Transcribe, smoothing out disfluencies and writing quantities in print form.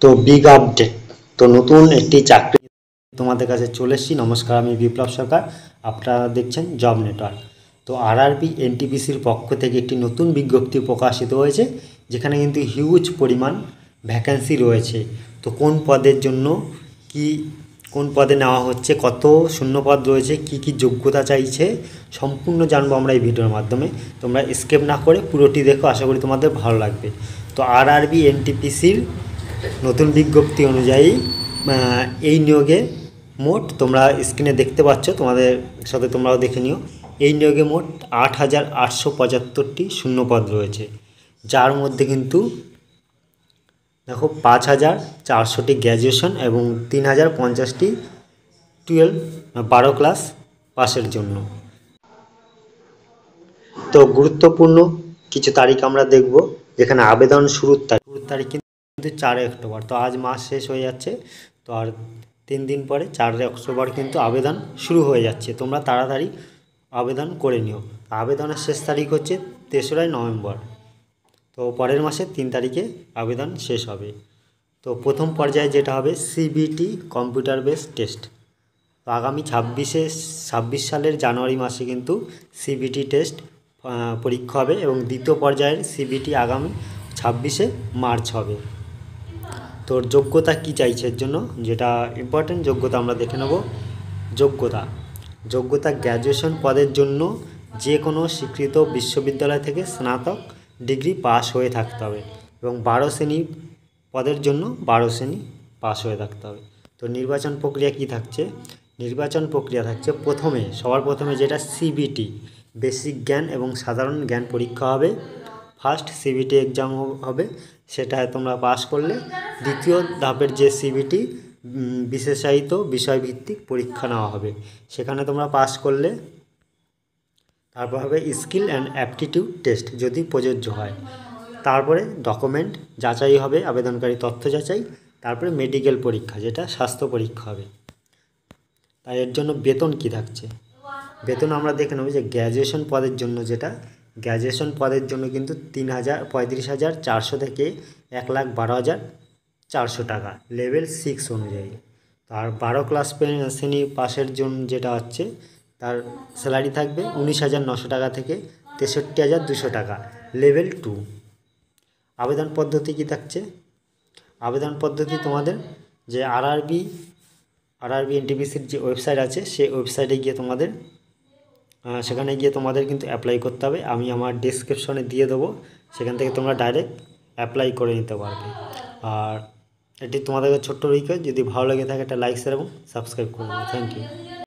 তো big update, তো নতুন একটি চাকরি তোমাদের কাছে চলে এসেছি। নমস্কার, আমি বিপ্লব সরকার, আপনারা দেখছেন জব নেটওয়ার্ক। তো আরআরবি এনটিপিসির পক্ষ থেকে একটি নতুন বিজ্ঞপ্তি প্রকাশিত হয়েছে, যেখানে কিন্তু হিউজ পরিমাণ ভ্যাকেন্সি রয়েছে। তো কোন পদের জন্য কি, কোন পদে নেওয়া হচ্ছে, কত শূন্যপদ রয়েছে, কি কি যোগ্যতা চাইছে, সম্পূর্ণ জানবো আমরা এই ভিডিওর মাধ্যমে। তোমরা স্কিপ না করে পুরোটি দেখো, আশা করি তোমাদের ভালো লাগবে। তো আরআরবি এনটিপিসির নতুন বিজ্ঞপ্তি অনুযায়ী এই নিয়োগে মোট, তোমরা স্ক্রিনে দেখতে পাচ্ছ, তোমাদের সাথে তোমরাও দেখে নিও, এই নিয়োগে মোট 8,875টি শূন্যপদ রয়েছে, যার মধ্যে কিন্তু দেখো 5,400টি গ্র্যাজুয়েশন এবং 3,050টি 12 ক্লাস পাসের জন্য। তো গুরুত্বপূর্ণ কিছু তারিখ আমরা দেখব, যেখানে আবেদন শুরুর তারিখ কিন্তু 4 অক্টোবর। তো আজ মাস শেষ হয়ে যাচ্ছে, তো আর 3 দিন পরে 4 অক্টোবর কিন্তু আবেদন শুরু হয়ে যাচ্ছে। তোমরা তাড়াতাড়ি আবেদন করে নিও। আবেদনের শেষ তারিখ হচ্ছে 3রা নভেম্বর। তো পরের মাসের 3 তারিখে আবেদন শেষ হবে। তো প্রথম পর্যায়ে যেটা হবে সিবিটি কম্পিউটার বেস টেস্ট। তো আগামী 26 সালের জানুয়ারি মাসে কিন্তু সিবিটি টেস্ট পরীক্ষা হবে, এবং দ্বিতীয় পর্যায়ের সিবিটি আগামী 26 মার্চ হবে। তোর যোগ্যতা কি চাইছে এর জন্য, যেটা ইম্পর্টেন্ট যোগ্যতা আমরা দেখে নেব। যোগ্যতা গ্র্যাজুয়েশন পদের জন্য যে কোনো স্বীকৃত বিশ্ববিদ্যালয় থেকে স্নাতক ডিগ্রি পাস হয়ে থাকতে হবে, এবং 12 শ্রেণী পদের জন্য 12 শ্রেণী পাস হয়ে থাকতে হবে। তো নির্বাচন প্রক্রিয়া কি থাকছে? নির্বাচন প্রক্রিয়া থাকছে সবার প্রথমে যেটা সিবিটি, বেসিক জ্ঞান এবং সাধারণ জ্ঞান পরীক্ষা হবে। ফার্স্ট সিবিটি এক্সাম হবে, সেটা তোমরা পাস করলে দ্বিতীয় ধাপের যে সিবিটি বিশেষায়িত বিষয়ভিত্তিক পরীক্ষা নেওয়া হবে, সেখানে তোমরা পাস করলে তারপর হবে স্কিল অ্যান্ড অ্যাপটিটিউড টেস্ট যদি প্রযোজ্য হয়। তারপরে ডকুমেন্ট যাচাই হবে, আবেদনকারী তথ্য যাচাই, তারপরে মেডিকেল পরীক্ষা, যেটা স্বাস্থ্য পরীক্ষা হবে। তাই এর জন্য বেতন কি থাকছে? বেতন আমরা দেখে নেব যে গ্র্যাজুয়েশন পদের জন্য, যেটা গ্র্যাজুয়েশন পদের জন্য কিন্তু 35,400 থেকে 1,12,400 টাকা লেভেল 6 অনুযায়ী। আর 12 ক্লাস শ্রেণী পাশের জন্য যেটা হচ্ছে, তার স্যালারি থাকবে 19,900 টাকা থেকে 63,200 টাকা লেভেল 2। আবেদন পদ্ধতি কি থাকছে? আবেদন পদ্ধতি তোমাদের যে আরআরবি এনটিপিসির যে ওয়েবসাইট আছে, সেই ওয়েবসাইটে গিয়ে সেখানে গিয়ে তোমাদের কিন্তু অ্যাপ্লাই করতে হবে। আমি আমার ডেসক্রিপশনে দিয়ে দেবো, সেখান থেকে তোমরা ডাইরেক্ট অ্যাপ্লাই করে নিতে পারবে। আর এটি তোমাদের ছোট্ট রিকোয়েস্ট, যদি ভালো লেগে থাকে একটা লাইক শেয়ার এবং সাবস্ক্রাইব করে দেবো। Thank you.